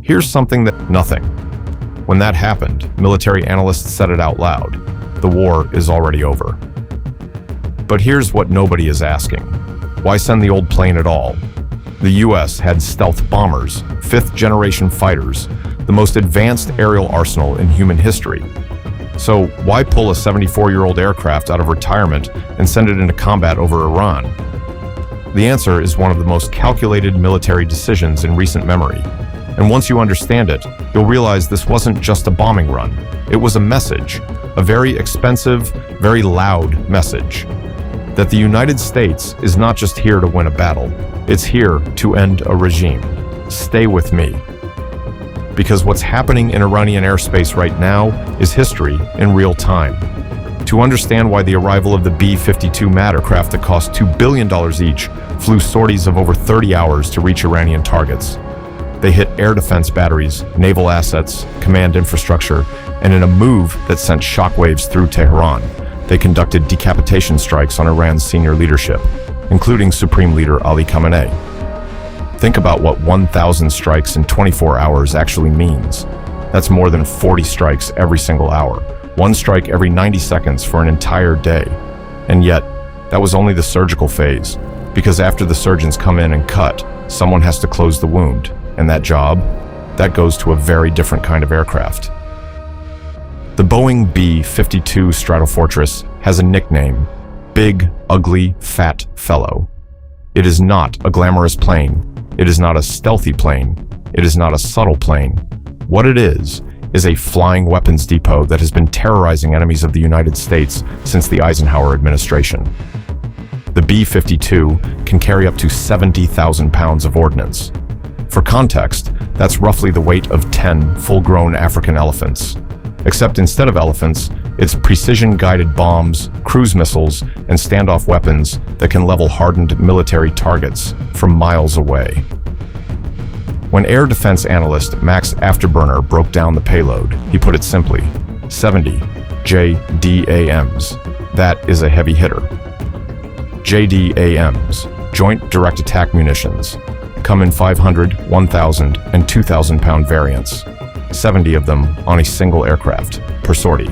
Here's something that nothing. When that happened, military analysts said it out loud. The war is already over. But here's what nobody is asking. Why send the old plane at all? The US had stealth bombers, fifth-generation fighters, the most advanced aerial arsenal in human history. So why pull a 74-year-old aircraft out of retirement and send it into combat over Iran? The answer is one of the most calculated military decisions in recent memory. And once you understand it, you'll realize this wasn't just a bombing run. It was a message, a very expensive, very loud message, that the United States is not just here to win a battle, it's here to end a regime. Stay with me. Because what's happening in Iranian airspace right now is history in real time. To understand why the arrival of the B-52 MAD aircraft that cost $2 billion each flew sorties of over 30 hours to reach Iranian targets. They hit air defense batteries, naval assets, command infrastructure, and in a move that sent shockwaves through Tehran, they conducted decapitation strikes on Iran's senior leadership, including Supreme Leader Ali Khamenei. Think about what 1,000 strikes in 24 hours actually means. That's more than 40 strikes every single hour, one strike every 90 seconds for an entire day. And yet, that was only the surgical phase, because after the surgeons come in and cut, someone has to close the wound, and that job, that goes to a very different kind of aircraft. The Boeing B-52 Stratofortress has a nickname, Big, Ugly, Fat Fellow. It is not a glamorous plane. It is not a stealthy plane. It is not a subtle plane. What it is a flying weapons depot that has been terrorizing enemies of the United States since the Eisenhower administration. The B-52 can carry up to 70,000 pounds of ordnance. For context, that's roughly the weight of 10 full-grown African elephants. Except instead of elephants, it's precision-guided bombs, cruise missiles, and standoff weapons that can level hardened military targets from miles away. When air defense analyst Max Afterburner broke down the payload, he put it simply, 70 JDAMs. That is a heavy hitter. JDAMs, Joint Direct Attack Munitions, come in 500, 1,000, and 2,000 pound variants, 70 of them on a single aircraft per sortie.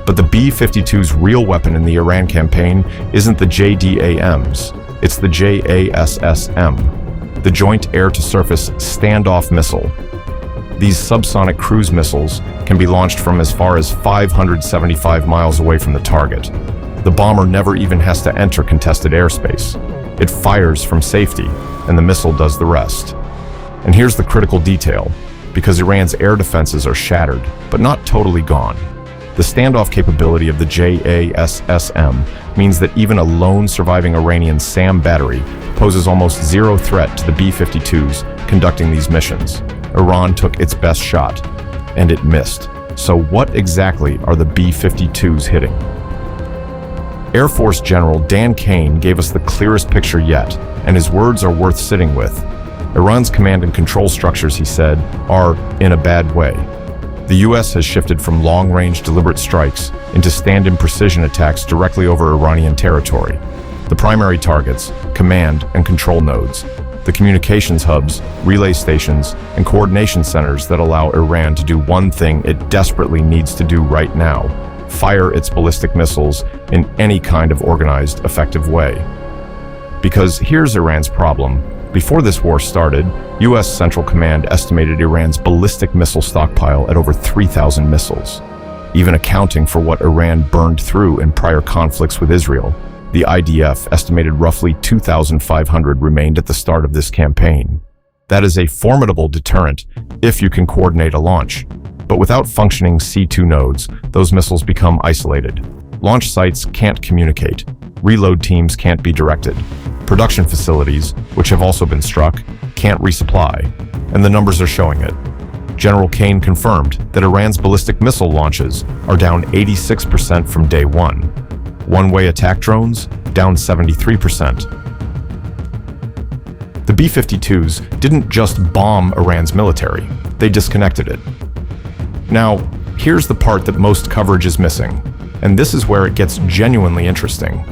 But the B-52's real weapon in the Iran campaign isn't the JDAMs, it's the JASSM, the Joint Air-to-Surface Standoff Missile. These subsonic cruise missiles can be launched from as far as 575 miles away from the target. The bomber never even has to enter contested airspace. It fires from safety, and the missile does the rest. And here's the critical detail. Because Iran's air defenses are shattered, but not totally gone. The standoff capability of the JASSM means that even a lone surviving Iranian SAM battery poses almost zero threat to the B-52s conducting these missions. Iran took its best shot, and it missed. So what exactly are the B-52s hitting? Air Force General Dan Kane gave us the clearest picture yet, and his words are worth sitting with. Iran's command and control structures, he said, are in a bad way. The US has shifted from long-range deliberate strikes into stand-in precision attacks directly over Iranian territory. The primary targets, command and control nodes, the communications hubs, relay stations, and coordination centers that allow Iran to do one thing it desperately needs to do right now: fire its ballistic missiles in any kind of organized, effective way. Because here's Iran's problem. Before this war started, US Central Command estimated Iran's ballistic missile stockpile at over 3,000 missiles. Even accounting for what Iran burned through in prior conflicts with Israel, the IDF estimated roughly 2,500 remained at the start of this campaign. That is a formidable deterrent if you can coordinate a launch. But without functioning C2 nodes, those missiles become isolated. Launch sites can't communicate. Reload teams can't be directed. Production facilities, which have also been struck, can't resupply, and the numbers are showing it. General Kane confirmed that Iran's ballistic missile launches are down 86% from day one. One-way attack drones, down 73%. The B-52s didn't just bomb Iran's military, they disconnected it. Now, here's the part that most coverage is missing, and this is where it gets genuinely interesting.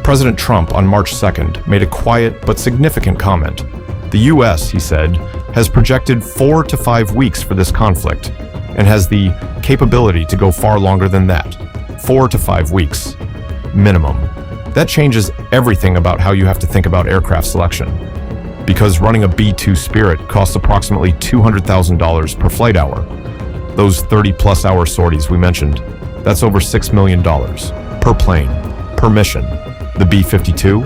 President Trump on March 2nd made a quiet but significant comment. The US, he said, has projected 4 to 5 weeks for this conflict and has the capability to go far longer than that. 4 to 5 weeks, minimum. That changes everything about how you have to think about aircraft selection. Because running a B-2 Spirit costs approximately $200,000 per flight hour. Those 30-plus hour sorties we mentioned, that's over $6 million per plane, per mission. The B-52,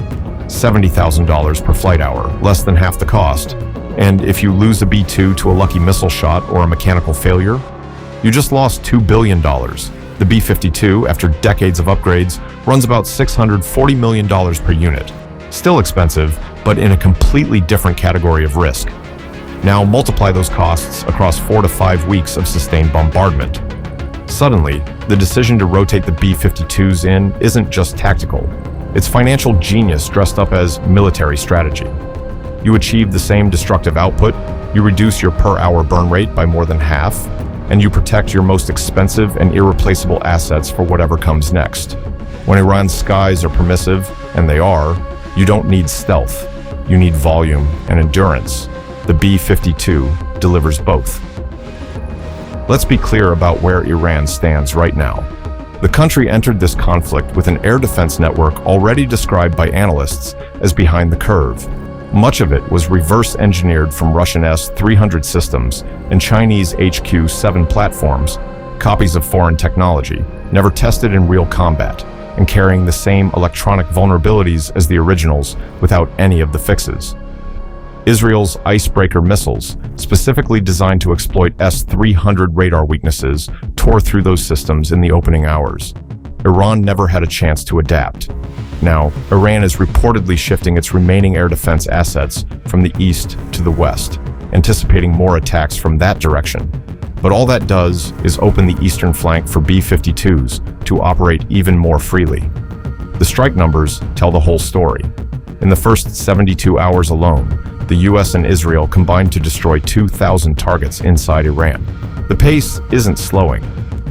$70,000 per flight hour, less than half the cost. And if you lose a B-2 to a lucky missile shot or a mechanical failure, you just lost $2 billion. The B-52, after decades of upgrades, runs about $640 million per unit. Still expensive, but in a completely different category of risk. Now multiply those costs across 4 to 5 weeks of sustained bombardment. Suddenly, the decision to rotate the B-52s in isn't just tactical. It's financial genius dressed up as military strategy. You achieve the same destructive output, you reduce your per-hour burn rate by more than half, and you protect your most expensive and irreplaceable assets for whatever comes next. When Iran's skies are permissive, and they are, you don't need stealth. You need volume and endurance. The B-52 delivers both. Let's be clear about where Iran stands right now. The country entered this conflict with an air defense network already described by analysts as behind the curve. Much of it was reverse engineered from Russian S-300 systems and Chinese HQ-7 platforms, copies of foreign technology, never tested in real combat, and carrying the same electronic vulnerabilities as the originals without any of the fixes. Israel's icebreaker missiles, specifically designed to exploit S-300 radar weaknesses, tore through those systems in the opening hours. Iran never had a chance to adapt. Now, Iran is reportedly shifting its remaining air defense assets from the east to the west, anticipating more attacks from that direction. But all that does is open the eastern flank for B-52s to operate even more freely. The strike numbers tell the whole story. In the first 72 hours alone, the US and Israel combined to destroy 2,000 targets inside Iran. The pace isn't slowing.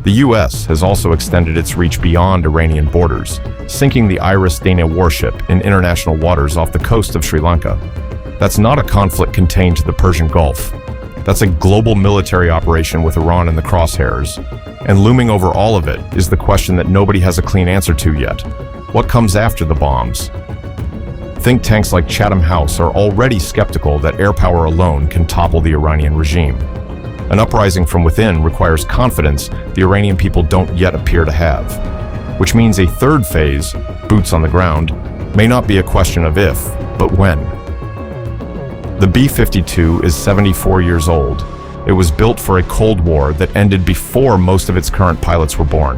The US has also extended its reach beyond Iranian borders, sinking the Iris Dana warship in international waters off the coast of Sri Lanka. That's not a conflict contained to the Persian Gulf. That's a global military operation with Iran in the crosshairs. And looming over all of it is the question that nobody has a clean answer to yet. What comes after the bombs? Think tanks like Chatham House are already skeptical that air power alone can topple the Iranian regime. An uprising from within requires confidence the Iranian people don't yet appear to have. Which means a third phase, boots on the ground, may not be a question of if, but when. The B-52 is 74 years old. It was built for a Cold War that ended before most of its current pilots were born.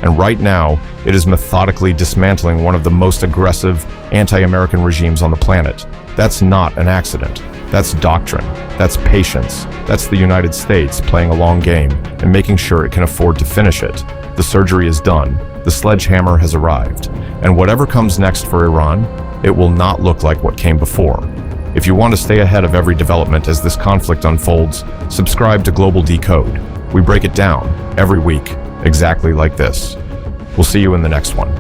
And right now, it is methodically dismantling one of the most aggressive anti-American regimes on the planet. That's not an accident. That's doctrine. That's patience. That's the United States playing a long game and making sure it can afford to finish it. The surgery is done. The sledgehammer has arrived. And whatever comes next for Iran, it will not look like what came before. If you want to stay ahead of every development as this conflict unfolds, subscribe to Global Decode. We break it down every week, exactly like this. We'll see you in the next one.